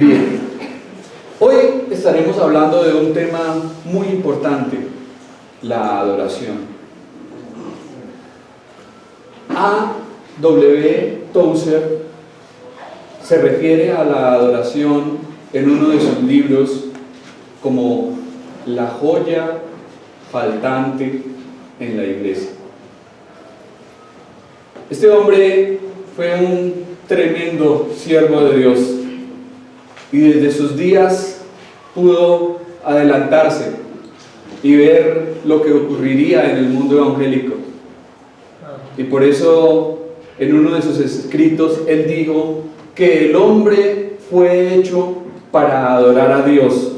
Bien, hoy estaremos hablando de un tema muy importante, la adoración. A. W. Tozer se refiere a la adoración en uno de sus libros como la joya faltante en la iglesia. Este hombre fue un tremendo siervo de Dios y desde sus días pudo adelantarse y ver lo que ocurriría en el mundo evangélico. Y por eso en uno de sus escritos él dijo que el hombre fue hecho para adorar a Dios.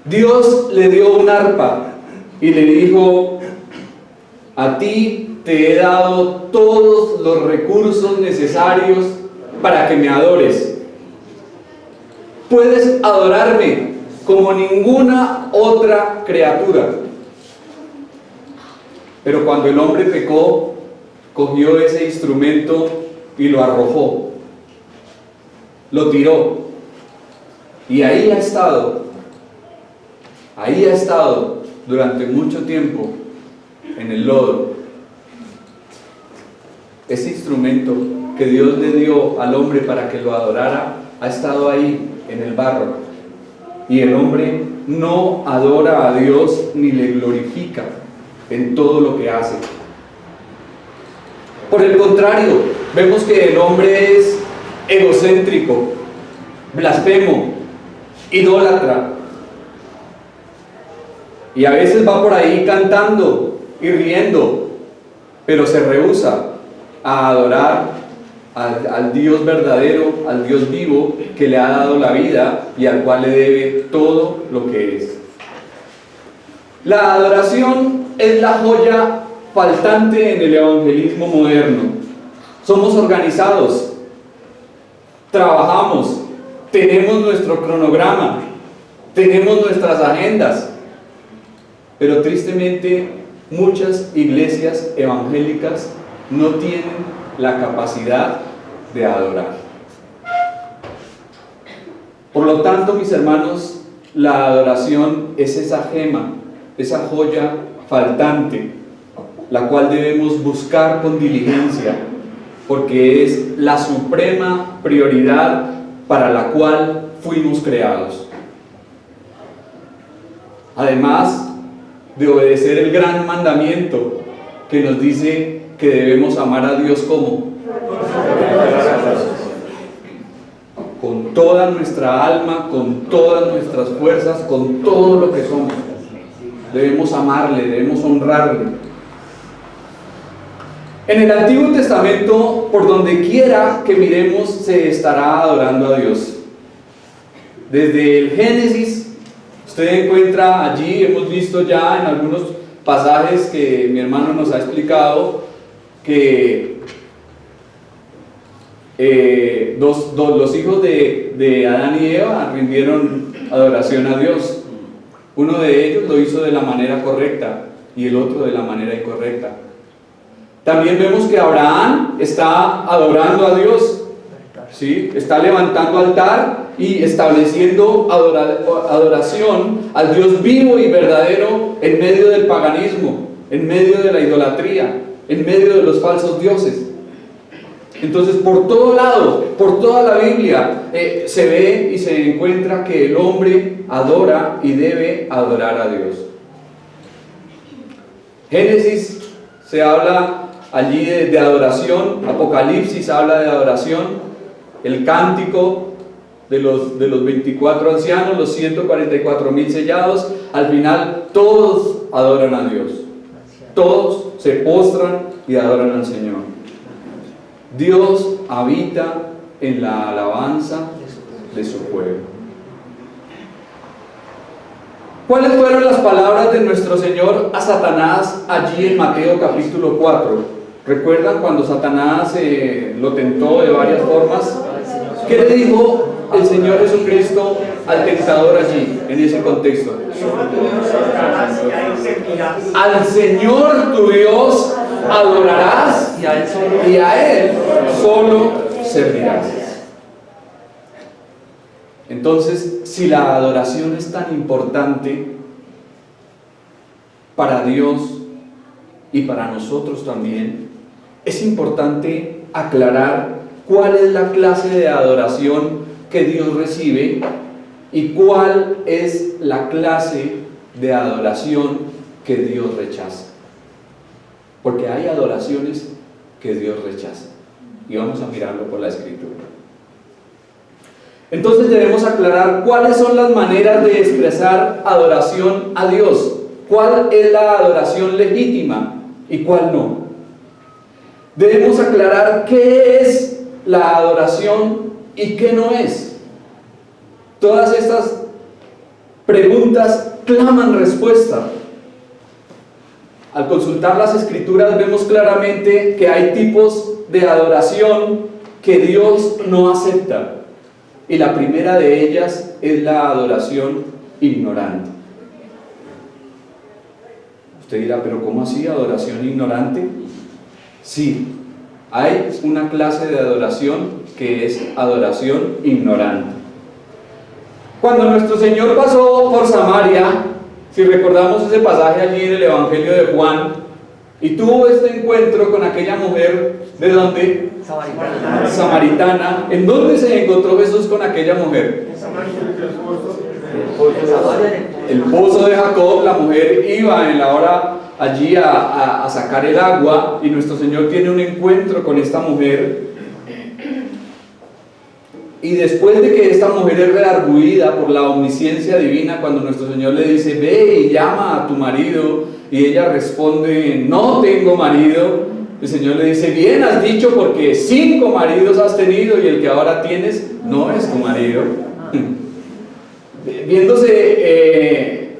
Dios le dio un arpa y le dijo: a ti te he dado todos los recursos necesarios para que me adores. Puedes adorarme como ninguna otra criatura. Pero cuando el hombre pecó, cogió ese instrumento y lo arrojó, lo tiró, y ahí ha estado durante mucho tiempo en el lodo. Ese instrumento que Dios le dio al hombre para que lo adorara ha estado ahí en el barro, y el hombre no adora a Dios ni le glorifica en todo lo que hace. Por el contrario, vemos que el hombre es egocéntrico, blasfemo, idólatra, y a veces va por ahí cantando y riendo, pero se rehúsa a adorar al Dios verdadero, al Dios vivo que le ha dado la vida y al cual le debe todo lo que es. La adoración es la joya faltante en el evangelismo moderno. Somos organizados, trabajamos, tenemos nuestro cronograma, tenemos nuestras agendas, pero tristemente muchas iglesias evangélicas no tienen la capacidad de adorar. Por lo tanto, mis hermanos, la adoración es esa gema, esa joya faltante, la cual debemos buscar con diligencia, porque es la suprema prioridad para la cual fuimos creados. Además de obedecer el gran mandamiento que nos dice que debemos amar a Dios como con toda nuestra alma, con todas nuestras fuerzas, con todo lo que somos. Debemos amarle, debemos honrarle. En el Antiguo Testamento, por donde quiera que miremos, se estará adorando a Dios. Desde el Génesis, usted encuentra allí, hemos visto ya en algunos pasajes que mi hermano nos ha explicado, que los hijos de Adán y Eva rindieron adoración a Dios. Uno de ellos lo hizo de la manera correcta y el otro de la manera incorrecta. También vemos que Abraham está adorando a Dios, ¿sí? Está levantando altar y estableciendo adoración al Dios vivo y verdadero en medio del paganismo, en medio de la idolatría, en medio de los falsos dioses. Entonces, por todo lado, por toda la Biblia, se ve y se encuentra que el hombre adora y debe adorar a Dios. Génesis se habla allí de adoración, Apocalipsis habla de adoración, el cántico de los 24 ancianos, los 144,000 sellados, al final todos adoran a Dios, todos se postran y adoran al Señor. Dios habita en la alabanza de su pueblo. ¿Cuáles fueron las palabras de nuestro Señor a Satanás allí en Mateo capítulo 4? ¿Recuerdan cuando Satanás lo tentó de varias formas? ¿Qué le dijo el Señor Jesucristo al tentador allí, en ese contexto? Al Señor tu Dios adorarás y a Él solo servirás. Entonces, si la adoración es tan importante para Dios y para nosotros también, es importante aclarar cuál es la clase de adoración que Dios recibe y cuál es la clase de adoración que Dios rechaza. Porque hay adoraciones que Dios rechaza. Y vamos a mirarlo por la Escritura. Entonces debemos aclarar cuáles son las maneras de expresar adoración a Dios. ¿Cuál es la adoración legítima y cuál no? Debemos aclarar qué es la adoración y qué no es. Todas estas preguntas claman respuesta. Al consultar las Escrituras vemos claramente que hay tipos de adoración que Dios no acepta. Y la primera de ellas es la adoración ignorante. Usted dirá, ¿pero cómo así adoración ignorante? Sí, hay una clase de adoración que es adoración ignorante. Cuando nuestro Señor pasó por Samaria, si recordamos ese pasaje allí en el Evangelio de Juan, y tuvo este encuentro con aquella mujer, ¿de dónde? Samaritana. ¿En dónde se encontró Jesús con aquella mujer? El pozo de Jacob. La mujer iba en la hora allí a sacar el agua, y nuestro Señor tiene un encuentro con esta mujer. Y después de que esta mujer es redarguida por la omnisciencia divina, cuando nuestro Señor le dice, ve y llama a tu marido, y ella responde, no tengo marido, el Señor le dice, bien has dicho, porque 5 maridos has tenido y el que ahora tienes no es tu marido. Viéndose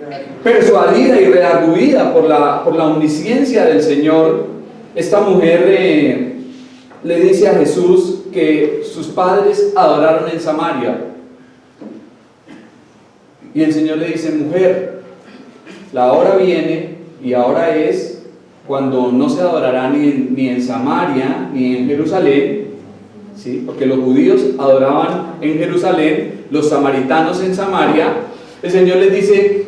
persuadida y redarguida por la omnisciencia del Señor, esta mujer le dice a Jesús que sus padres adoraron en Samaria. Y el Señor le dice, mujer, la hora viene y ahora es cuando no se adorará ni en Samaria ni en Jerusalén, ¿sí? Porque los judíos adoraban en Jerusalén, los samaritanos en Samaria. El Señor les dice,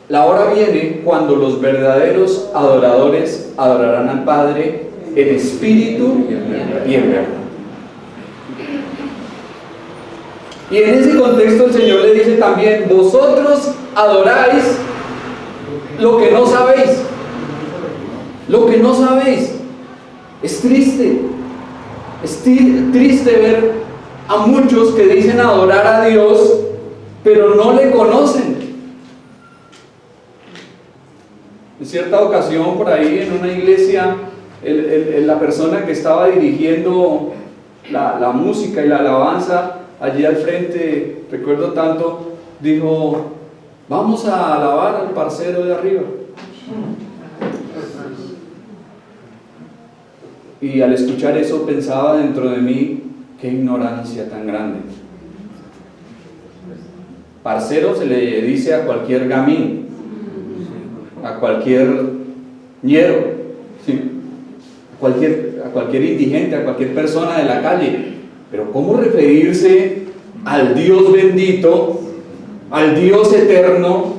la hora viene cuando los verdaderos adoradores adorarán al Padre en espíritu y en verdad. Y en ese contexto el Señor le dice también, vosotros adoráis lo que no sabéis. Lo que no sabéis. Es triste. Es triste ver a muchos que dicen adorar a Dios, pero no le conocen. En cierta ocasión, por ahí en una iglesia, la persona que estaba dirigiendo la música y la alabanza allí al frente, recuerdo tanto, dijo, vamos a alabar al parcero de arriba. Y al escuchar eso pensaba dentro de mí, qué ignorancia tan grande. Parcero se le dice a cualquier gamín, a cualquier ñero, ¿sí? a cualquier indigente, a cualquier persona de la calle. Pero ¿cómo referirse al Dios bendito, al Dios eterno,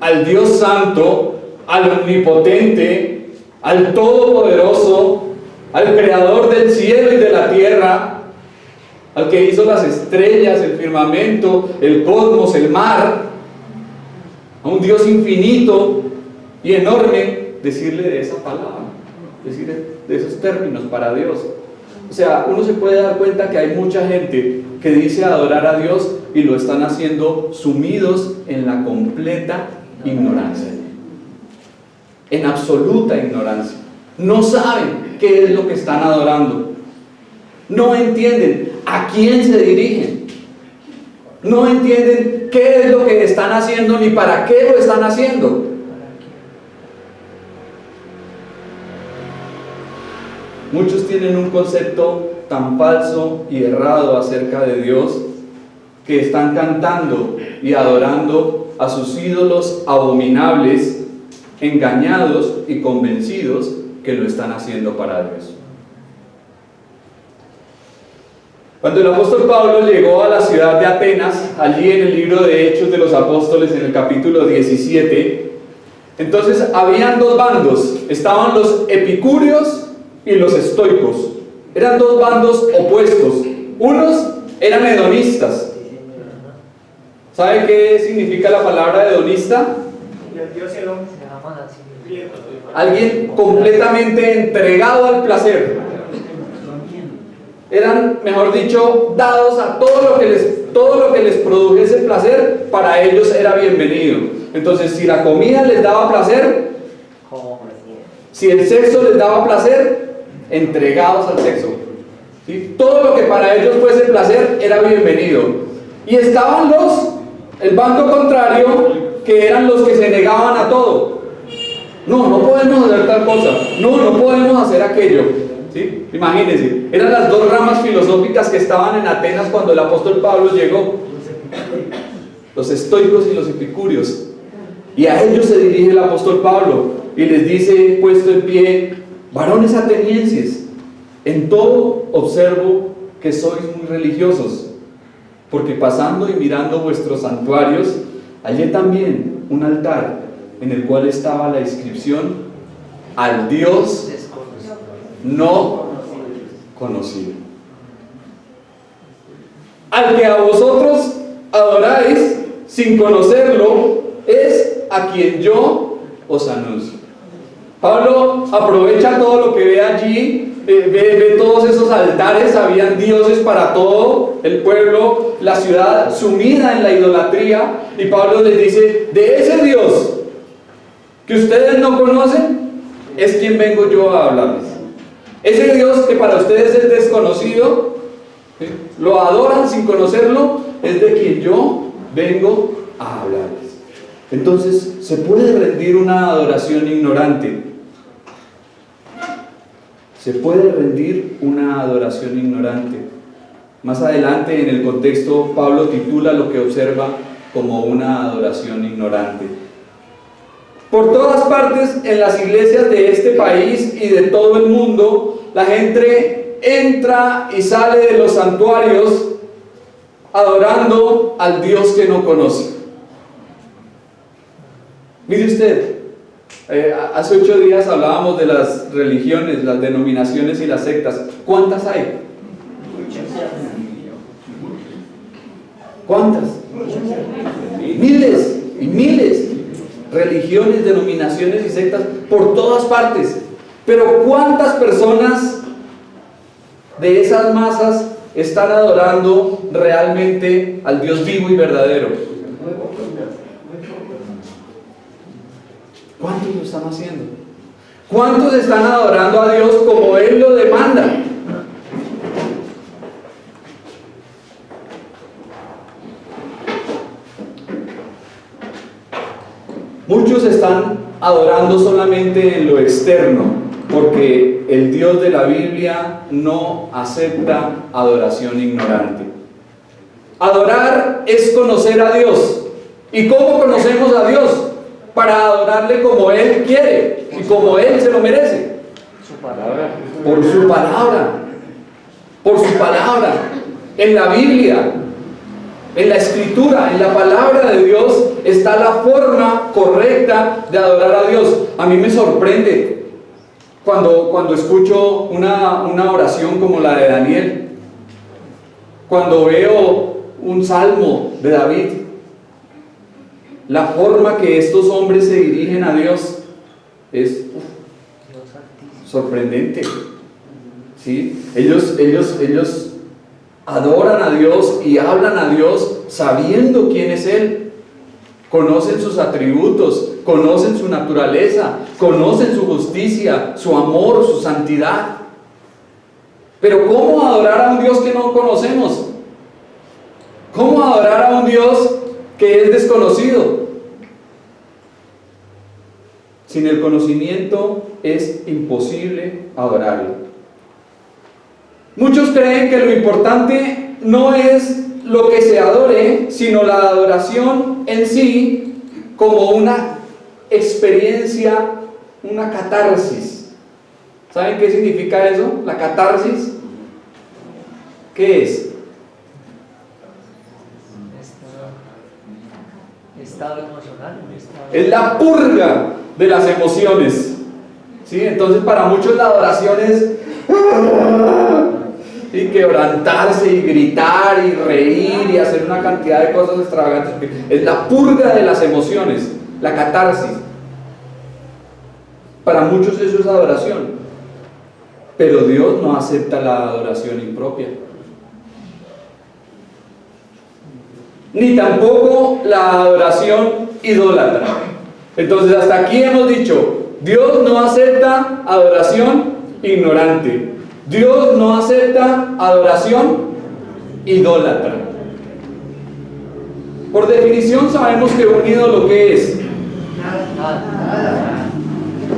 al Dios santo, al omnipotente, al todopoderoso, al creador del cielo y de la tierra, al que hizo las estrellas, el firmamento, el cosmos, el mar, a un Dios infinito y enorme, decirle de esa palabra, decirle de esos términos para Dios? O sea, uno se puede dar cuenta que hay mucha gente que dice adorar a Dios y lo están haciendo sumidos en la completa ignorancia, en absoluta ignorancia. No saben qué es lo que están adorando, no entienden a quién se dirigen, no entienden qué es lo que están haciendo ni para qué lo están haciendo. Muchos tienen un concepto tan falso y errado acerca de Dios que están cantando y adorando a sus ídolos abominables, engañados y convencidos que lo están haciendo para Dios. Cuando el apóstol Pablo llegó a la ciudad de Atenas, allí en el libro de Hechos de los Apóstoles, en el capítulo 17, entonces habían dos bandos, estaban los epicúreos y los estoicos. Eran dos bandos opuestos. Unos eran hedonistas. ¿Sabe qué significa la palabra hedonista? Alguien completamente entregado al placer. Eran, mejor dicho, dados a todo lo que les produjese placer, para ellos era bienvenido. Entonces, si la comida les daba placer, si el sexo les daba placer, entregados al sexo. ¿Sí? Todo lo que para ellos fuese placer era bienvenido. Y estaban el bando contrario, que eran los que se negaban a todo. No podemos hacer tal cosa, no podemos hacer aquello. ¿Sí? Imagínense, eran las dos ramas filosóficas que estaban en Atenas cuando el apóstol Pablo llegó: los estoicos y los epicúreos. Y a ellos se dirige el apóstol Pablo y les dice, puesto en pie: varones atenienses, en todo observo que sois muy religiosos, porque pasando y mirando vuestros santuarios, hallé también un altar en el cual estaba la inscripción: al Dios no conocido. Al que a vosotros adoráis sin conocerlo, es a quien yo os anuncio. Pablo aprovecha todo lo que ve allí, ve todos esos altares. Habían dioses para todo el pueblo, la ciudad sumida en la idolatría, y Pablo les dice: de ese Dios que ustedes no conocen es quien vengo yo a hablarles. Ese Dios que para ustedes es desconocido, ¿sí?, lo adoran sin conocerlo, es de quien yo vengo a hablarles. Entonces, ¿se puede rendir una adoración ignorante? Se puede rendir una adoración ignorante. Más adelante en el contexto, Pablo titula lo que observa como una adoración ignorante. Por todas partes en las iglesias de este país y de todo el mundo, la gente entra y sale de los santuarios adorando al Dios que no conoce. Mire usted, hace 8 días hablábamos de las religiones, las denominaciones y las sectas. ¿Cuántas hay? ¿Cuántas? Miles y miles. Religiones, denominaciones y sectas por todas partes. Pero ¿cuántas personas de esas masas están adorando realmente al Dios vivo y verdadero? ¿Cuántos lo están haciendo? ¿Cuántos están adorando a Dios como Él lo demanda? Muchos están adorando solamente en lo externo, porque el Dios de la Biblia no acepta adoración ignorante. Adorar es conocer a Dios. ¿Y cómo conocemos a Dios? Para adorarle como Él quiere y como Él se lo merece. Su palabra. Por su palabra. Por su palabra. En la Biblia, en la Escritura, en la palabra de Dios está la forma correcta de adorar a Dios. A mí me sorprende cuando escucho una oración como la de Daniel, cuando veo un salmo de David. La forma que estos hombres se dirigen a Dios es sorprendente. ¿Sí? Ellos adoran a Dios y hablan a Dios sabiendo quién es Él. Conocen sus atributos, conocen su naturaleza, conocen su justicia, su amor, su santidad. Pero ¿cómo adorar a un Dios que no conocemos? ¿Cómo adorar a un Dios que es desconocido? Sin el conocimiento es imposible adorarlo. Muchos creen que lo importante no es lo que se adore, sino la adoración en sí, como una experiencia, una catarsis. ¿Saben qué significa eso? La catarsis. ¿Qué es? Es la purga de las emociones. ¿Sí? Entonces para muchos la adoración es y quebrantarse y gritar y reír y hacer una cantidad de cosas extravagantes. Es la purga de las emociones, la catarsis. Para muchos eso es adoración, pero Dios no acepta la adoración impropia, ni tampoco la adoración idólatra. Entonces hasta aquí hemos dicho, Dios no acepta adoración ignorante, Dios no acepta adoración idólatra. Por definición sabemos que un ídolo, ¿qué es?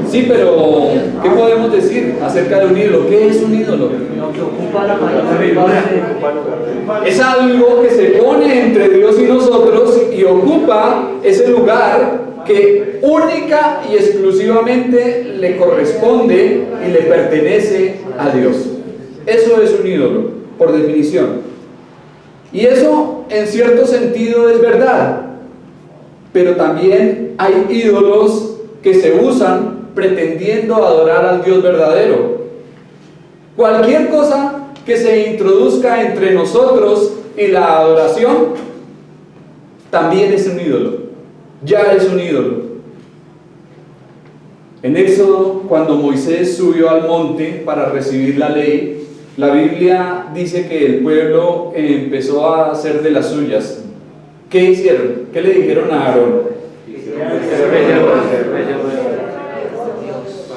Sí, pero ¿qué podemos decir acerca de un ídolo? ¿Qué es un ídolo? Es algo que se pone entre Dios y nosotros y ocupa ese lugar que única y exclusivamente le corresponde y le pertenece a Dios. Eso es un ídolo, por definición. Y eso en cierto sentido es verdad, pero también hay ídolos que se usan pretendiendo adorar al Dios verdadero. Cualquier cosa que se introduzca entre nosotros y la adoración también es un ídolo, ya es un ídolo. En Éxodo, cuando Moisés subió al monte para recibir la ley, la Biblia dice que el pueblo empezó a hacer de las suyas. ¿Qué hicieron? ¿Qué le dijeron a Aarón?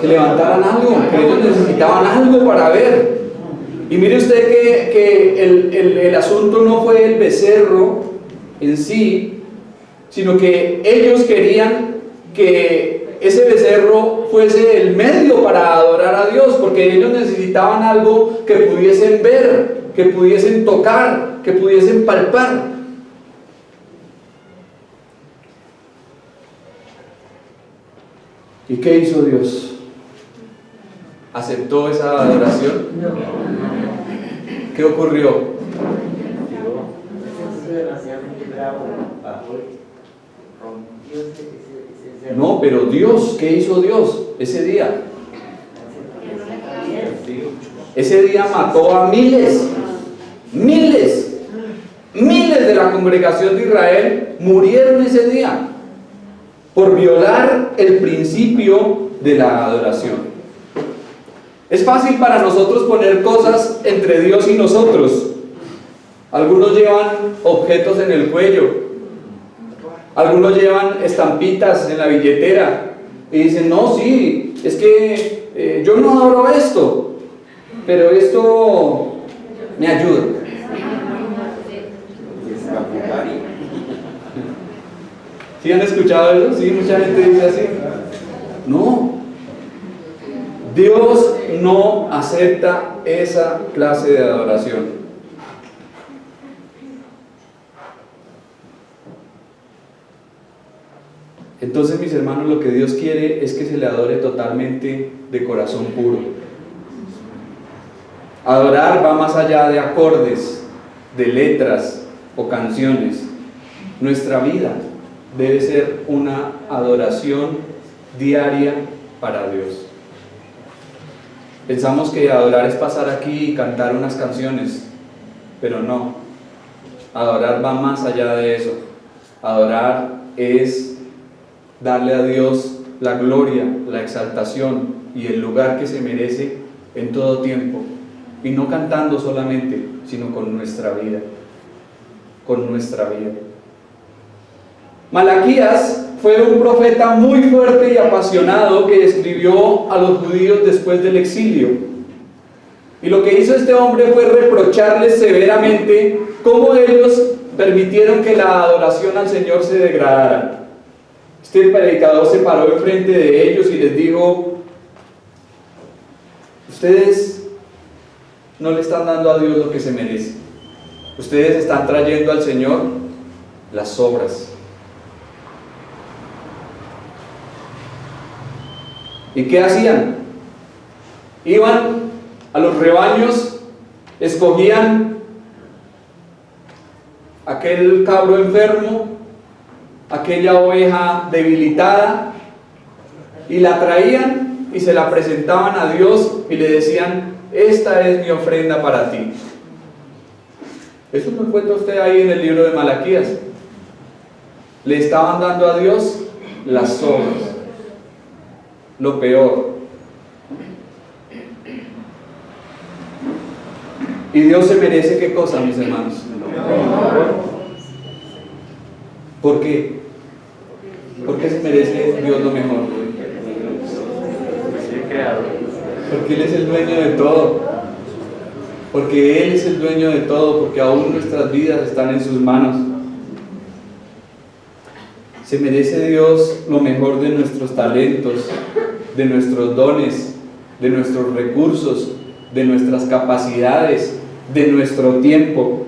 Que levantaran algo, que ellos necesitaban algo para ver. Y mire usted que el asunto no fue el becerro en sí, sino que ellos querían que ese becerro fuese el medio para adorar a Dios, porque ellos necesitaban algo que pudiesen ver, que pudiesen tocar, que pudiesen palpar. ¿Y qué hizo Dios? ¿Aceptó esa adoración? ¿Qué ocurrió? No, pero Dios, ¿qué hizo Dios ese día? Ese día mató a miles de la congregación de Israel, murieron ese día por violar el principio de la adoración. Es fácil para nosotros poner cosas entre Dios y nosotros. Algunos llevan objetos en el cuello, algunos llevan estampitas en la billetera y dicen, no, sí, es que yo no adoro esto, pero esto me ayuda. ¿Sí han escuchado eso? Sí, mucha gente dice así. No, Dios no acepta esa clase de adoración. Entonces, mis hermanos, lo que Dios quiere es que se le adore totalmente de corazón puro. Adorar va más allá de acordes, de letras o canciones. Nuestra vida debe ser una adoración diaria para Dios. Pensamos que adorar es pasar aquí y cantar unas canciones, pero no. Adorar va más allá de eso. Adorar es darle a Dios la gloria, la exaltación y el lugar que se merece en todo tiempo. Y no cantando solamente, sino con nuestra vida. Con nuestra vida. Malaquías fue un profeta muy fuerte y apasionado que escribió a los judíos después del exilio. Y lo que hizo este hombre fue reprocharles severamente cómo ellos permitieron que la adoración al Señor se degradara. Este predicador se paró enfrente de ellos y les dijo: ustedes no le están dando a Dios lo que se merece. Ustedes están trayendo al Señor las obras. ¿Y qué hacían? Iban a los rebaños, escogían aquel cabro enfermo, aquella oveja debilitada y la traían y se la presentaban a Dios y le decían: esta es mi ofrenda para ti. Eso lo encuentra usted ahí en el libro de Malaquías. Le estaban dando a Dios las sobras, lo peor. Y Dios se merece ¿qué cosa, mis hermanos? ¿Por qué? ¿Por qué se merece Dios lo mejor? Porque Él es el dueño de todo. Porque Él es el dueño de todo, porque aún nuestras vidas están en sus manos. Se merece Dios lo mejor de nuestros talentos, de nuestros dones, de nuestros recursos, de nuestras capacidades, de nuestro tiempo.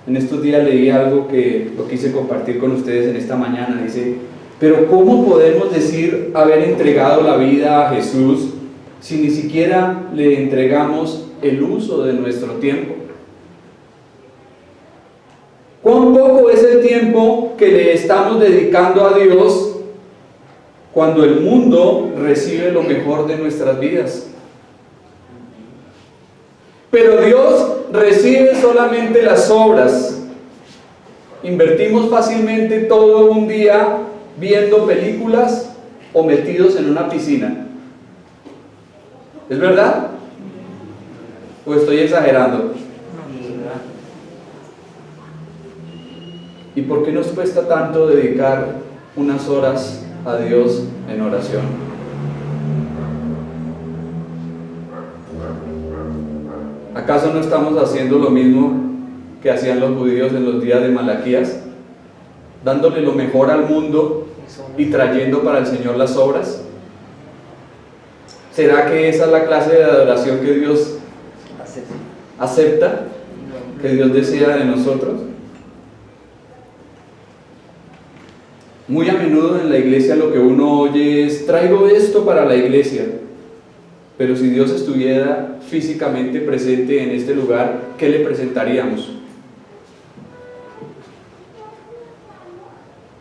En estos días leí algo que lo quise compartir con ustedes en esta mañana. Dice: pero ¿cómo podemos decir haber entregado la vida a Jesús si ni siquiera le entregamos el uso de nuestro tiempo? ¿Cuán poco es el tiempo que le estamos dedicando a Dios cuando el mundo recibe lo mejor de nuestras vidas? Pero Dios recibe solamente las obras. Invertimos fácilmente todo un día viendo películas o metidos en una piscina. ¿Es verdad? ¿O estoy exagerando? ¿Y por qué nos cuesta tanto dedicar unas horas a Dios en oración? ¿Acaso no estamos haciendo lo mismo que hacían los judíos en los días de Malaquías? Dándole lo mejor al mundo y trayendo para el Señor las obras. ¿Será que esa es la clase de adoración que Dios acepta? ¿Que Dios desea de nosotros? Muy a menudo en la iglesia lo que uno oye es: traigo esto para la iglesia. Pero si Dios estuviera físicamente presente en este lugar, ¿qué le presentaríamos?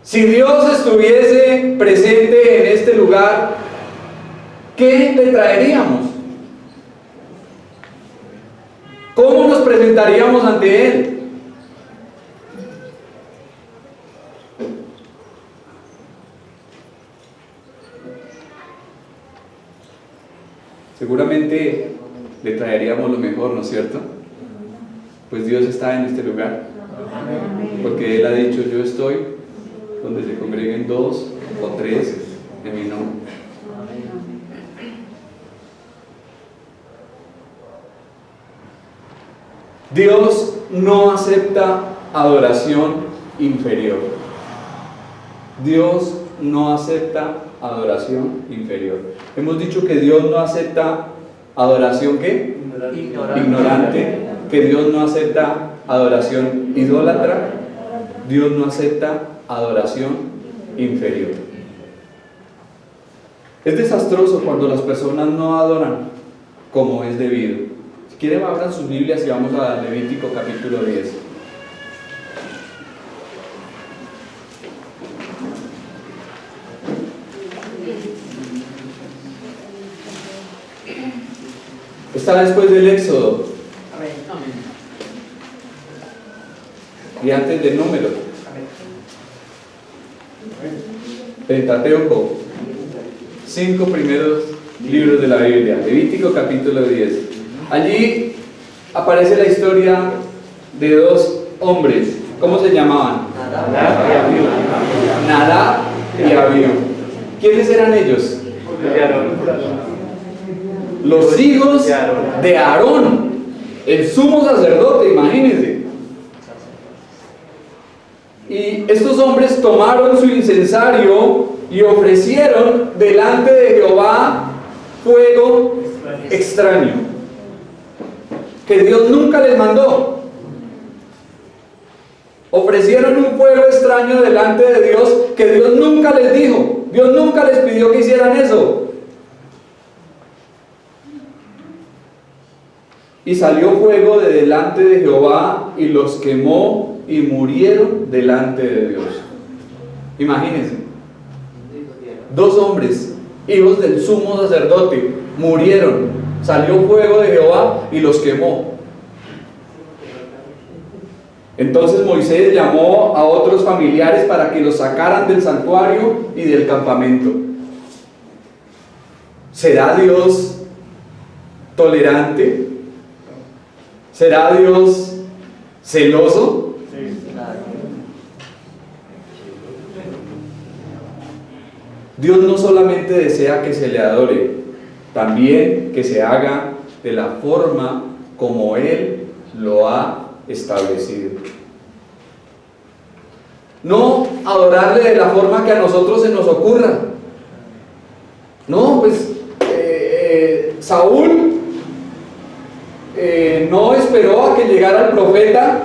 Si Dios estuviese presente en este lugar, ¿qué le traeríamos? ¿Cómo nos presentaríamos ante Él? Seguramente le traeríamos lo mejor, ¿no es cierto? Pues Dios está en este lugar, porque Él ha dicho: yo estoy donde se congreguen 2 o 3 en mi nombre. Dios no acepta adoración inferior. Dios no acepta adoración inferior. Hemos dicho que Dios no acepta adoración ¿qué? Ignorante. Que Dios no acepta adoración idólatra. Dios no acepta adoración inferior. Es desastroso cuando las personas no adoran como es debido. Si quieren, abran sus Biblias y vamos a Levítico capítulo 10. Está después del Éxodo y antes del Número. Pentateuco, 5 primeros libros de la Biblia. Levítico capítulo 10. Allí aparece la historia de 2 hombres. ¿Cómo se llamaban? Nadab y Abiú. ¿Quiénes eran ellos? Los hijos de Aarón, el sumo sacerdote, imagínense. Y estos hombres tomaron su incensario y ofrecieron delante de Jehová fuego extraño, que Dios nunca les mandó. Ofrecieron un fuego extraño delante de Dios que Dios nunca les dijo. Dios nunca les pidió que hicieran eso. Y salió fuego de delante de Jehová y los quemó y murieron delante de Dios. Imagínense, 2 hombres, hijos del sumo sacerdote, murieron. Salió fuego de Jehová y los quemó. Entonces Moisés llamó a otros familiares para que los sacaran del santuario y del campamento. ¿Será Dios tolerante? ¿Será Dios celoso? Dios no solamente desea que se le adore, también que se haga de la forma como Él lo ha establecido. No adorarle de la forma que a nosotros se nos ocurra. No, pues Saúl no esperó a que llegara el profeta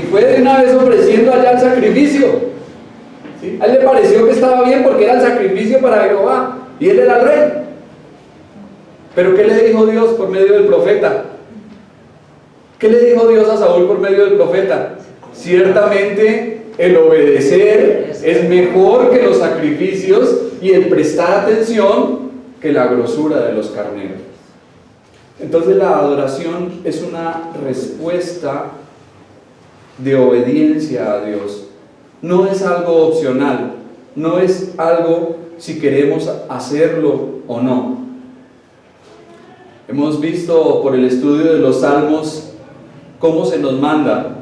y fue de una vez ofreciendo allá el sacrificio. ¿Sí? A él le pareció que estaba bien porque era el sacrificio para Jehová y él era el rey. Pero ¿qué le dijo Dios por medio del profeta? ¿Qué le dijo Dios a Saúl por medio del profeta? Ciertamente el obedecer es mejor que los sacrificios y el prestar atención que la grosura de los carneros. Entonces la adoración es una respuesta de obediencia a Dios. No es algo opcional, no es algo si queremos hacerlo o no. Hemos visto por el estudio de los salmos cómo se nos manda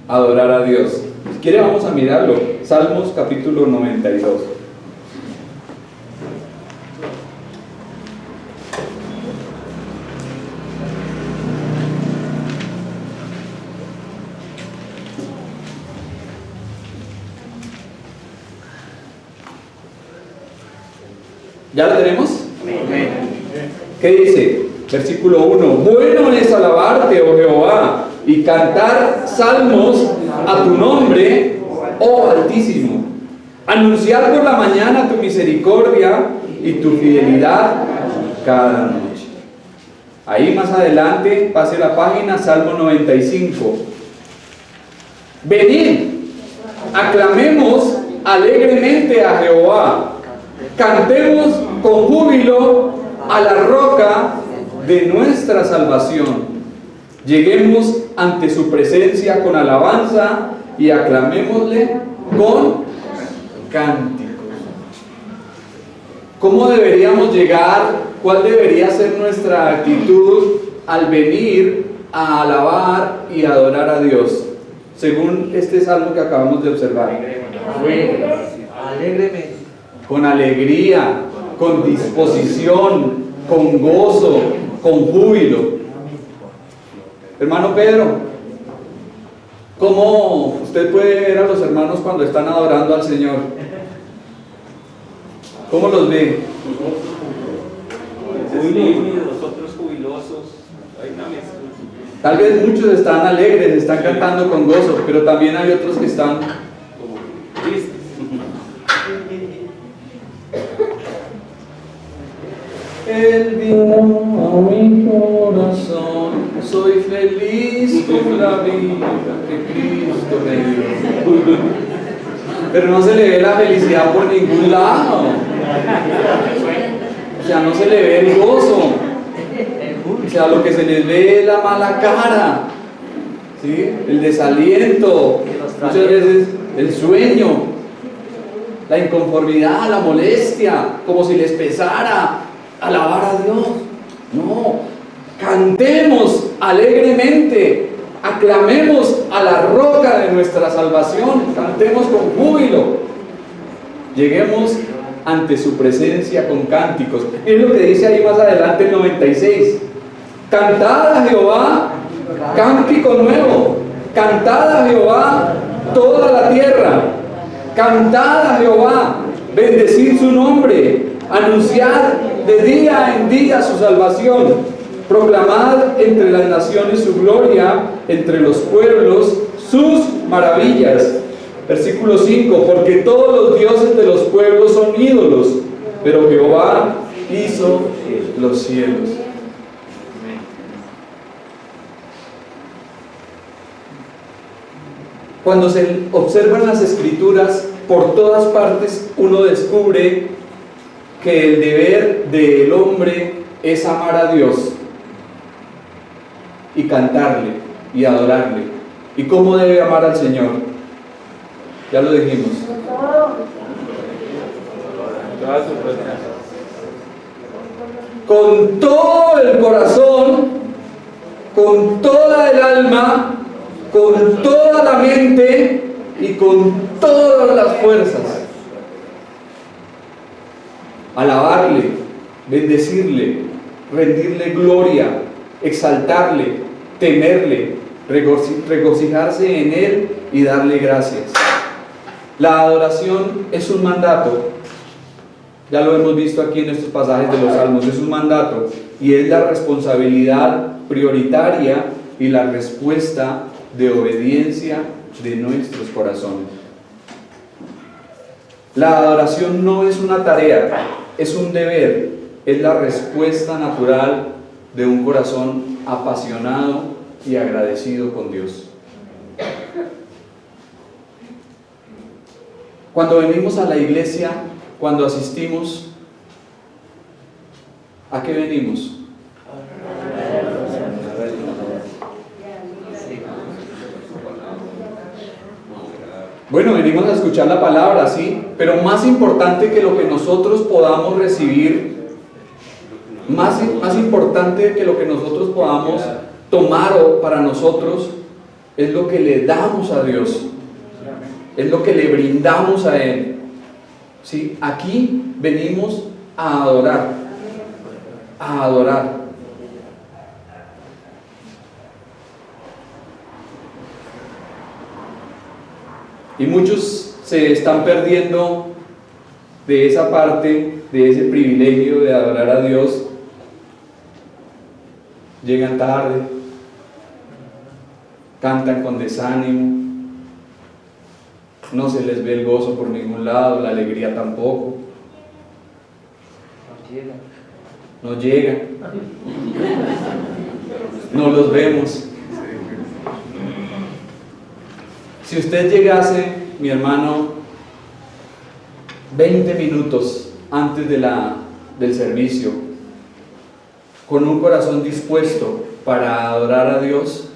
a adorar a Dios. Si quiere vamos a mirarlo. Salmos capítulo 92. ¿Ya lo tenemos? ¿Qué dice? Versículo 1. Bueno es alabarte, oh Jehová, y cantar salmos a tu nombre, oh Altísimo. Anunciar por la mañana tu misericordia y tu fidelidad cada noche. Ahí más adelante, pase la página, Salmo 95. Venid, aclamemos alegremente a Jehová. Cantemos con júbilo a la roca de nuestra salvación. Lleguemos ante su presencia con alabanza y aclamémosle con cánticos. ¿Cómo deberíamos llegar? ¿Cuál debería ser nuestra actitud al venir a alabar y adorar a Dios? Según este salmo que acabamos de observar. Alegremente. Con alegría, con disposición, con gozo, con júbilo. Hermano Pedro, ¿cómo usted puede ver a los hermanos cuando están adorando al Señor? ¿Cómo los ve? Nosotros jubilosos. Tal vez muchos están alegres, están cantando con gozo, pero también hay otros que están como tristes. Él vino a mi corazón, soy feliz con la vida que Cristo me dio. Pero no se le ve la felicidad por ningún lado. O sea, no se le ve el gozo. O sea, lo que se les ve es la mala cara, ¿sí? El desaliento, muchas veces el sueño, la inconformidad, la molestia, como si les pesara alabar a Dios. No, cantemos alegremente, aclamemos a la roca de nuestra salvación, cantemos con júbilo, lleguemos ante su presencia con cánticos. Es lo que dice ahí más adelante el 96. Cantad a Jehová cántico nuevo, cantad a Jehová toda la tierra, cantad a Jehová, bendecid su nombre, anunciad de día en día su salvación, proclamad entre las naciones su gloria, entre los pueblos sus maravillas. Versículo 5, porque todos los dioses de los pueblos son ídolos, pero Jehová hizo los cielos. Cuando se observan las Escrituras, por todas partes uno descubre que el deber del hombre es amar a Dios y cantarle y adorarle. ¿Y cómo debe amar al Señor? Ya lo dijimos. Con todo el corazón, con toda el alma, con toda la mente y con todas las fuerzas. Alabarle, bendecirle, rendirle gloria, exaltarle, temerle, regocijarse en Él y darle gracias. La adoración es un mandato. Ya lo hemos visto aquí en estos pasajes de los Salmos, es un mandato y es la responsabilidad prioritaria y la respuesta de obediencia de nuestros corazones. La adoración no es una tarea, es un deber, es la respuesta natural de un corazón apasionado y agradecido con Dios. Cuando venimos a la iglesia, cuando asistimos, ¿a qué venimos? Bueno, venimos a escuchar la palabra, sí, pero más importante que lo que nosotros podamos recibir, más importante que lo que nosotros podamos tomar para nosotros, es lo que le damos a Dios, es lo que le brindamos a Él. ¿Sí? Aquí venimos a adorar, a adorar. Y muchos se están perdiendo de esa parte, de ese privilegio de adorar a Dios. Llegan tarde, cantan con desánimo, no se les ve el gozo por ningún lado, la alegría tampoco. No llegan. No los vemos. Si usted llegase, mi hermano, 20 minutos antes del servicio, con un corazón dispuesto para adorar a Dios,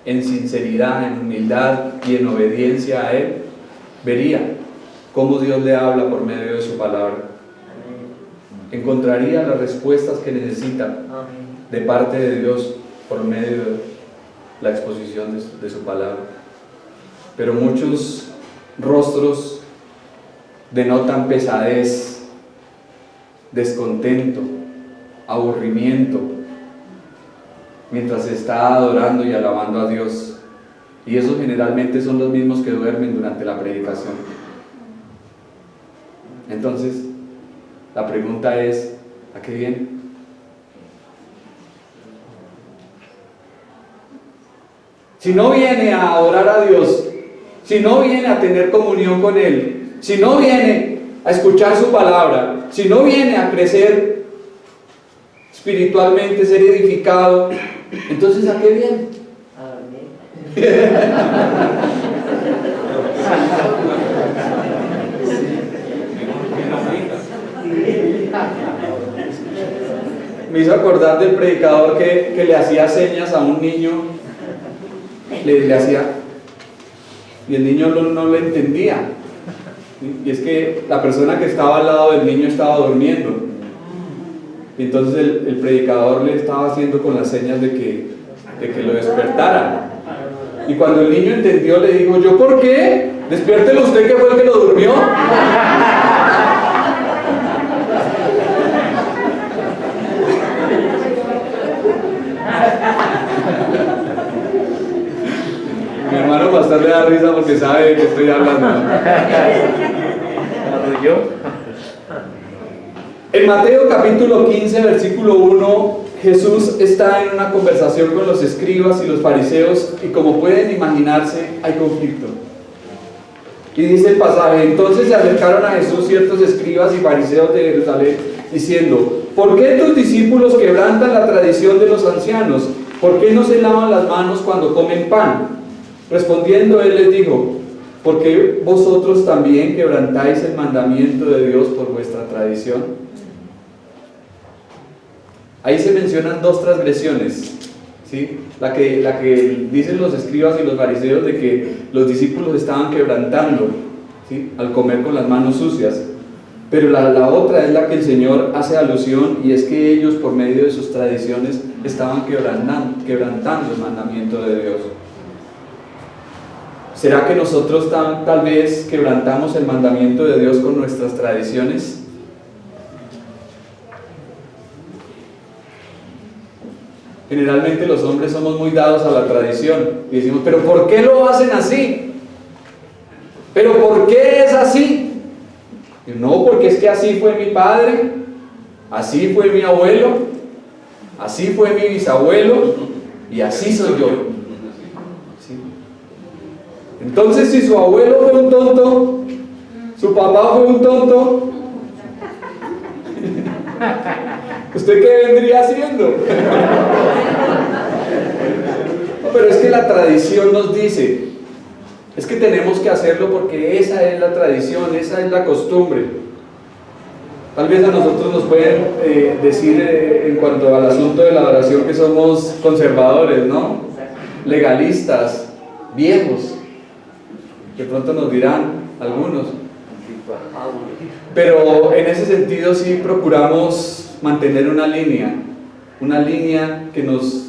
en sinceridad, en humildad y en obediencia a Él, vería cómo Dios le habla por medio de su palabra. Encontraría las respuestas que necesita de parte de Dios por medio de la exposición de su palabra. Pero muchos rostros denotan pesadez, descontento, aburrimiento, mientras se está adorando y alabando a Dios. Y esos generalmente son los mismos que duermen durante la predicación. Entonces, la pregunta es, ¿a qué viene? Si no viene a adorar a Dios, si no viene a tener comunión con Él, si no viene a escuchar su palabra, si no viene a crecer espiritualmente, ser edificado, entonces ¿a qué viene? Me hizo acordar del predicador que le hacía señas a un niño, le hacía, y el niño no le entendía. Y es que la persona que estaba al lado del niño estaba durmiendo. Y entonces el predicador le estaba haciendo con las señas de que lo despertara. Y cuando el niño entendió, le dijo: ¿yo por qué? Despiértelo usted, que fue el que lo durmió. Mi hermano pastor le da risa porque sabe de qué estoy hablando. En Mateo capítulo 15, versículo 1, Jesús está en una conversación con los escribas y los fariseos, y como pueden imaginarse, hay conflicto. Y dice el pasaje: entonces se acercaron a Jesús ciertos escribas y fariseos de Jerusalén, diciendo: ¿por qué tus discípulos quebrantan la tradición de los ancianos? ¿Por qué no se lavan las manos cuando comen pan? Respondiendo, él les dijo: ¿por qué vosotros también quebrantáis el mandamiento de Dios por vuestra tradición? Ahí se mencionan dos transgresiones, ¿sí? La que dicen los escribas y los fariseos de que los discípulos estaban quebrantando, ¿sí?, al comer con las manos sucias. Pero la otra es la que el Señor hace alusión, y es que ellos, por medio de sus tradiciones, estaban quebrantando el mandamiento de Dios. ¿Será que nosotros tal vez quebrantamos el mandamiento de Dios con nuestras tradiciones? Generalmente los hombres somos muy dados a la tradición y decimos: ¿pero por qué lo hacen así? ¿Pero por qué es así? Y no, porque es que así fue mi padre, así fue mi abuelo, así fue mi bisabuelo y así soy yo. ¿Sí? Entonces, si su abuelo fue un tonto, su papá fue un tonto, ¿usted qué vendría haciendo? No, pero es que la tradición nos dice: es que tenemos que hacerlo porque esa es la tradición, esa es la costumbre. Tal vez a nosotros nos pueden decir en cuanto al asunto de la adoración que somos conservadores, ¿no? Legalistas, viejos. De pronto nos dirán algunos. Pero en ese sentido sí procuramos mantener una línea que nos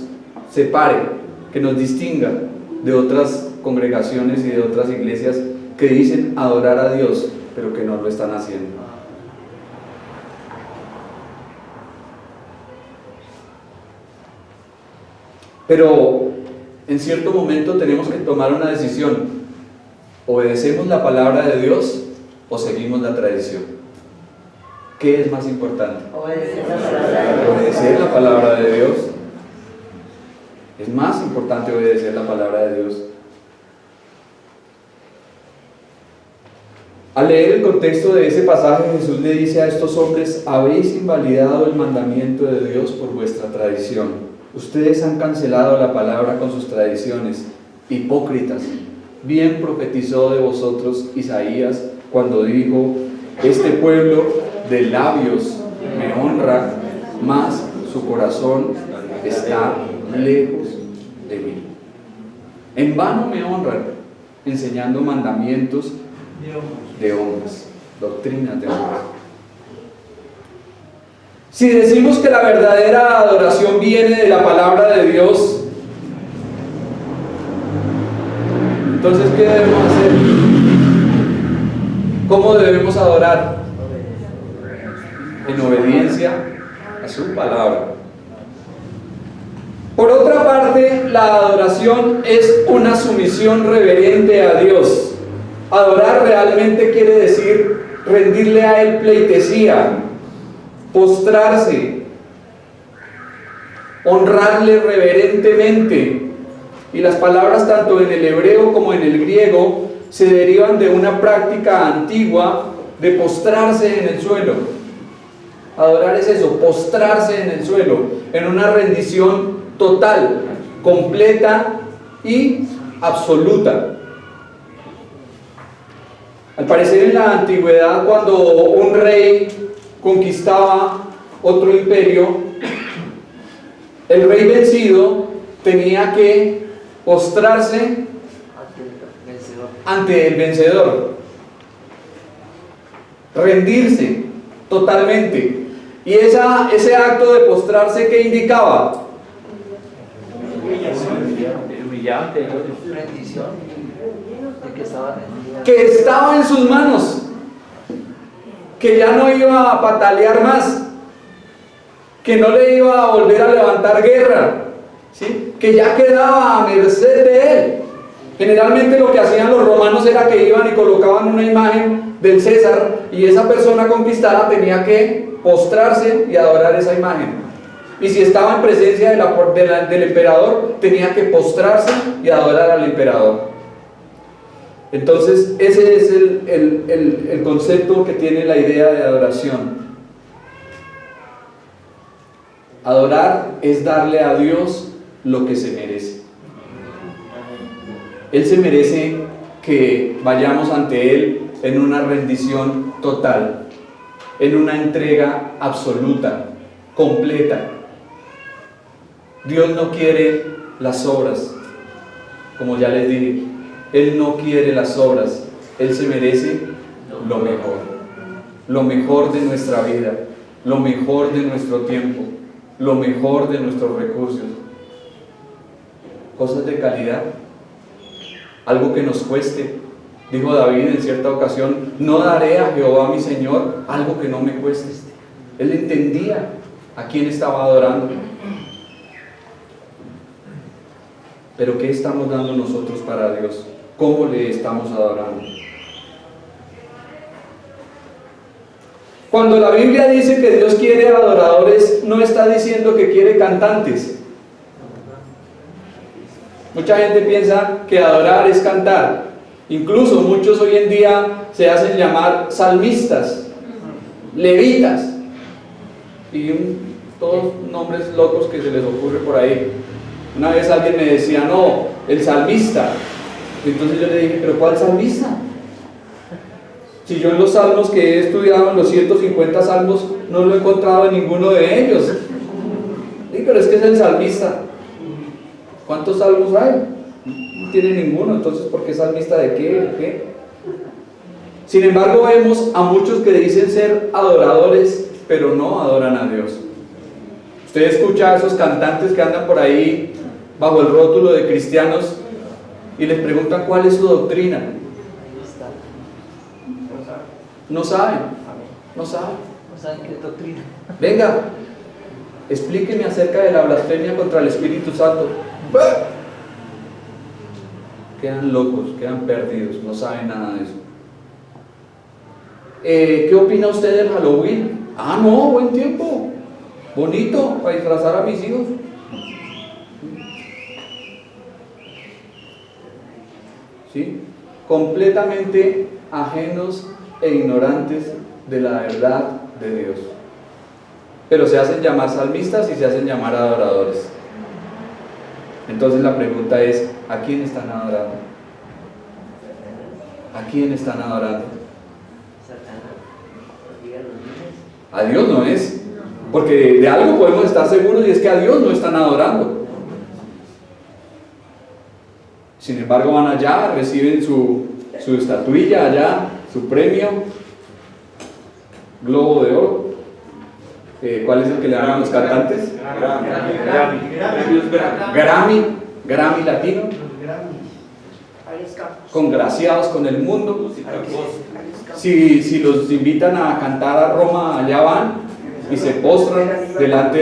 separe, que nos distinga de otras congregaciones y de otras iglesias que dicen adorar a Dios, pero que no lo están haciendo. Pero en cierto momento tenemos que tomar una decisión: ¿obedecemos la palabra de Dios o seguimos la tradición? ¿Qué es más importante? Obedecer la palabra de Dios. Es más importante obedecer la palabra de Dios. Al leer el contexto de ese pasaje, Jesús le dice a estos hombres: habéis invalidado el mandamiento de Dios por vuestra tradición. Ustedes han cancelado la palabra con sus tradiciones. Hipócritas, bien profetizó de vosotros Isaías cuando dijo: este pueblo de labios me honra, mas su corazón está lejos de mí. En vano me honran, enseñando mandamientos de hombres, doctrinas de hombres. Si decimos que la verdadera adoración viene de la palabra de Dios, entonces ¿qué debemos hacer? ¿Cómo debemos adorar? En obediencia a su palabra. Por otra parte, la adoración es una sumisión reverente a Dios. Adorar realmente quiere decir rendirle a Él pleitesía, postrarse, honrarle reverentemente. Y las palabras tanto en el hebreo como en el griego se derivan de una práctica antigua de postrarse en el suelo. Adorar es eso, postrarse en el suelo, en una rendición total, completa y absoluta. Al parecer, en la antigüedad, cuando un rey conquistaba otro imperio, el rey vencido tenía que postrarse ante el vencedor, rendirse totalmente. Y ese acto de postrarse, ¿qué indicaba? Humillante. Que estaba en sus manos, que ya no iba a patalear más, que no le iba a volver a levantar guerra, ¿sí?, que ya quedaba a merced de él. Generalmente lo que hacían los romanos era que iban y colocaban una imagen del César, y esa persona conquistada tenía que postrarse y adorar esa imagen. Y si estaba en presencia del emperador, tenía que postrarse y adorar al emperador. Entonces, ese es el concepto que tiene la idea de adoración. Adorar es darle a Dios lo que se merece. Él se merece que vayamos ante Él en una rendición total, en una entrega absoluta, completa. Dios no quiere las obras, como ya les dije. Él no quiere las obras. Él se merece lo mejor de nuestra vida, lo mejor de nuestro tiempo, lo mejor de nuestros recursos. Cosas de calidad, algo que nos cueste. Dijo David en cierta ocasión: no daré a Jehová mi Señor algo que no me cueste. Él entendía a quién estaba adorando. Pero ¿qué estamos dando nosotros para Dios? ¿Cómo le estamos adorando? Cuando la Biblia dice que Dios quiere adoradores, no está diciendo que quiere cantantes. Mucha gente piensa que adorar es cantar. Incluso muchos hoy en día se hacen llamar salmistas, levitas y todos nombres locos que se les ocurre por ahí. Una vez alguien me decía: no, el salmista. Entonces yo le dije: ¿pero cuál salmista? Si yo en los salmos que he estudiado, en los 150 salmos, no lo he encontrado en ninguno de ellos. Sí, pero es que es el salmista. ¿Cuántos salmos hay? No tiene ninguno. Entonces, ¿por qué salmista de qué? ¿De qué? Sin embargo, vemos a muchos que dicen ser adoradores, pero no adoran a Dios. Usted escucha a esos cantantes que andan por ahí bajo el rótulo de cristianos y les preguntan cuál es su doctrina. No saben. No saben. No saben qué doctrina. Venga, explíqueme acerca de la blasfemia contra el Espíritu Santo. Quedan locos, quedan perdidos, no saben nada de eso. ¿Qué opina usted del Halloween? Ah, no, buen tiempo, bonito para disfrazar a mis hijos. ¿Sí? Completamente ajenos e ignorantes de la verdad de Dios. Pero se hacen llamar salmistas y se hacen llamar adoradores. Entonces la pregunta es: ¿a quién están adorando? ¿A quién están adorando? A Dios no es. Porque de algo podemos estar seguros, y es que a Dios no están adorando. Sin embargo, van allá, reciben su estatuilla allá, su premio, Globo de Oro. ¿Cuál es el que le dan a los cantantes? Grammy latino. Congraciados con el mundo. Si los invitan a cantar a Roma, allá van y se postran delante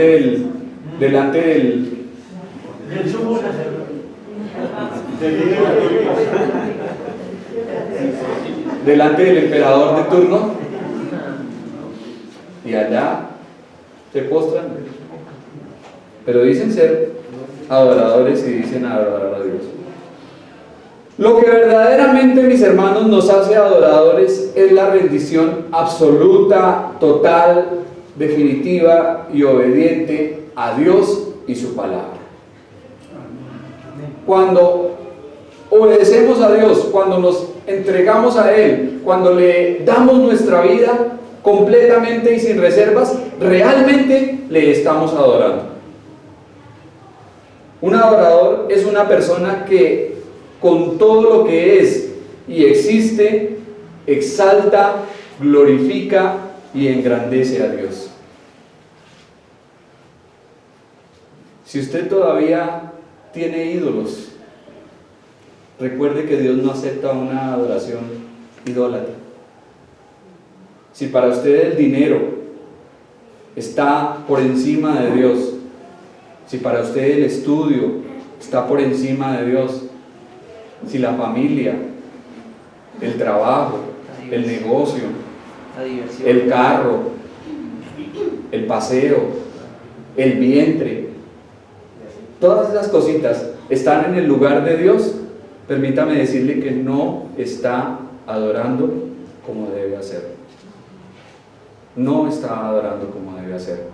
del emperador de turno, y allá se postran. Pero dicen ser adoradores y dicen adorar a Dios. Lo que verdaderamente, mis hermanos, nos hace adoradores es la rendición absoluta, total, definitiva y obediente a Dios y su palabra. Cuando obedecemos a Dios, cuando nos entregamos a Él, cuando le damos nuestra vida completamente y sin reservas, realmente le estamos adorando. Un adorador es una persona que con todo lo que es y existe, exalta, glorifica y engrandece a Dios. Si usted todavía tiene ídolos, recuerde que Dios no acepta una adoración idólatra. Si para usted el dinero está por encima de Dios, si para usted el estudio está por encima de Dios, si la familia, el trabajo, el negocio, el carro, el paseo, el vientre, todas esas cositas están en el lugar de Dios, permítame decirle que no está adorando como debe hacerlo. No está adorando como debe hacerlo.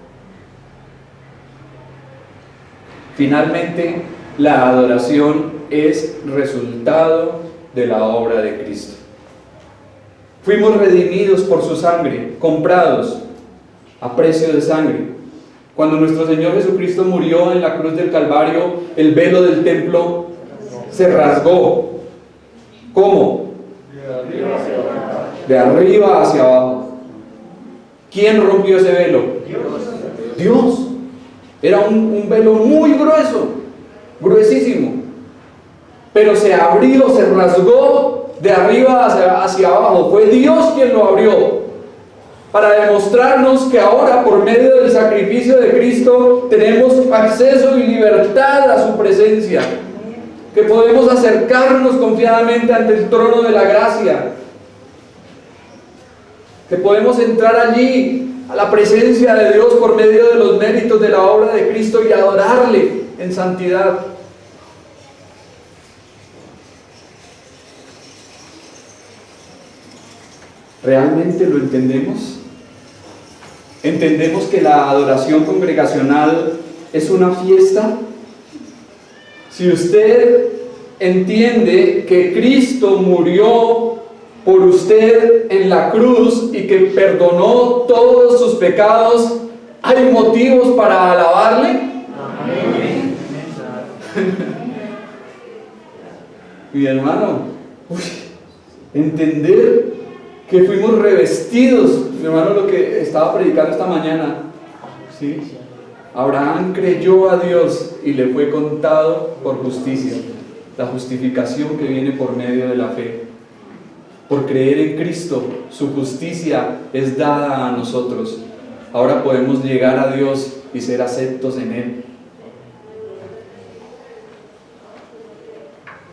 Finalmente, la adoración es resultado de la obra de Cristo. Fuimos redimidos por su sangre, comprados a precio de sangre. Cuando nuestro Señor Jesucristo murió en la cruz del Calvario, el velo del templo se rasgó. ¿Cómo? De arriba hacia abajo. ¿Quién rompió ese velo? Dios. Era un velo muy grueso, gruesísimo. Pero se abrió, se rasgó de arriba hacia abajo. Fue Dios quien lo abrió, para demostrarnos que ahora, por medio del sacrificio de Cristo, tenemos acceso y libertad a su presencia, que podemos acercarnos confiadamente ante el trono de la gracia, que podemos entrar allí a la presencia de Dios por medio de los méritos de la obra de Cristo y adorarle en santidad. ¿Realmente lo entendemos? ¿Entendemos que la adoración congregacional es una fiesta? Si usted entiende que Cristo murió por usted en la cruz y que perdonó todos sus pecados, ¿hay motivos para alabarle? Amén. Mi hermano, entender que fuimos revestidos, mi hermano, lo que estaba predicando esta mañana, ¿sí? Abraham creyó a Dios y le fue contado por justicia, la justificación que viene por medio de la fe. Por creer en Cristo, su justicia es dada a nosotros. Ahora podemos llegar a Dios y ser aceptos en Él.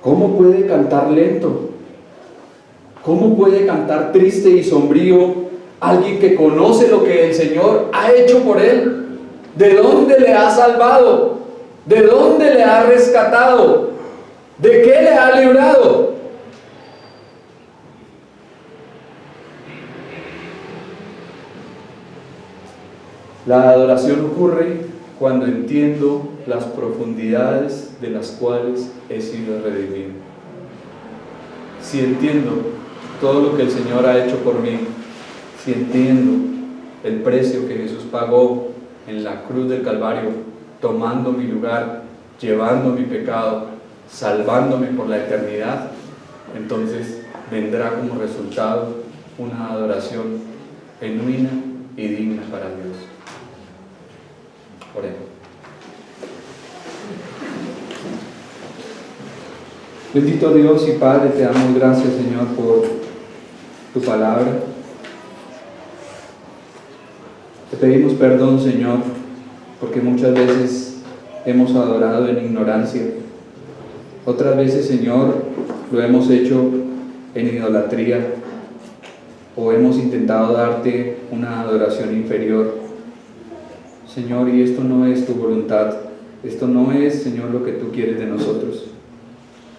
¿Cómo puede cantar lento? ¿Cómo puede cantar triste y sombrío alguien que conoce lo que el Señor ha hecho por él? ¿De dónde le ha salvado? ¿De dónde le ha rescatado? ¿De qué le ha librado? La adoración ocurre cuando entiendo las profundidades de las cuales he sido redimido. Si entiendo todo lo que el Señor ha hecho por mí, si entiendo el precio que Jesús pagó en la cruz del Calvario, tomando mi lugar, llevando mi pecado, salvándome por la eternidad, entonces vendrá como resultado una adoración genuina y digna para Dios. Oremos. Bendito Dios y Padre, te damos gracias, Señor, por tu palabra. Te pedimos perdón, Señor, porque muchas veces hemos adorado en ignorancia. Otras veces, Señor, lo hemos hecho en idolatría o hemos intentado darte una adoración inferior. Señor, y esto no es tu voluntad. Esto no es, Señor, lo que tú quieres de nosotros.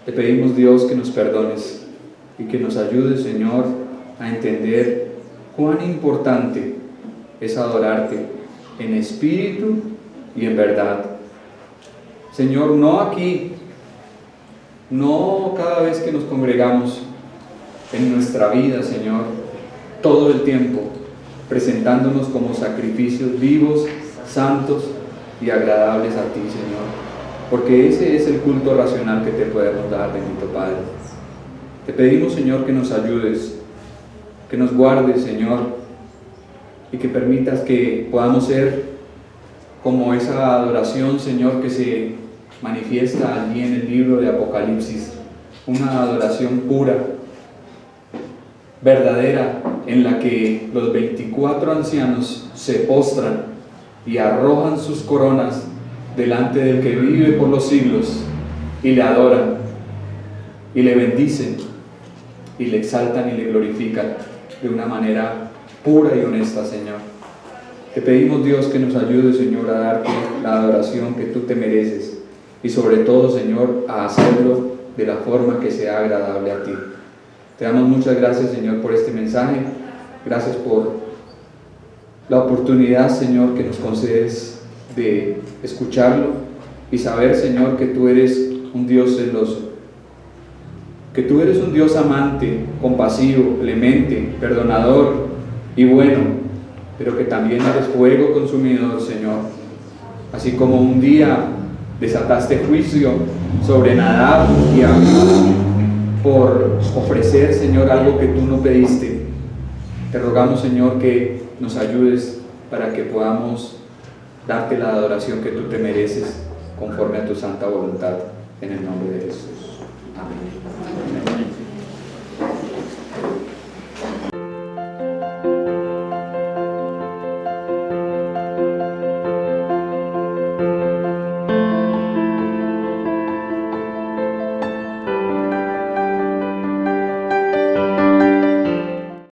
Te pedimos, Dios, que nos perdones y que nos ayudes, Señor, a entender cuán importante es adorarte en espíritu y en verdad. Señor, no aquí, no cada vez que nos congregamos, en nuestra vida, Señor, todo el tiempo, presentándonos como sacrificios vivos, santos y agradables a ti, Señor. Porque ese es el culto racional que te podemos dar, bendito Padre. Te pedimos, Señor, que nos ayudes, que nos guardes, Señor, y que permitas que podamos ser como esa adoración, Señor, que se manifiesta allí en el libro de Apocalipsis, una adoración pura, verdadera, en la que los 24 ancianos se postran y arrojan sus coronas delante del que vive por los siglos y le adoran y le bendicen y le exaltan y le glorifican de una manera pura y honesta, Señor. Te pedimos, Dios, que nos ayude, Señor, a darte la adoración que tú te mereces y sobre todo, Señor, a hacerlo de la forma que sea agradable a ti. Te damos muchas gracias, Señor, por este mensaje. Gracias por la oportunidad, Señor, que nos concedes de escucharlo y saber, Señor, que tú eres un Dios celoso, que tú eres un Dios amante, compasivo, clemente, perdonador y bueno, pero que también eres fuego consumidor, Señor. Así como un día desataste juicio sobre Nadab y Abiú por ofrecer, Señor, algo que tú no pediste. Te rogamos, Señor, que nos ayudes para que podamos darte la adoración que tú te mereces conforme a tu santa voluntad, en el nombre de Jesús. Amén.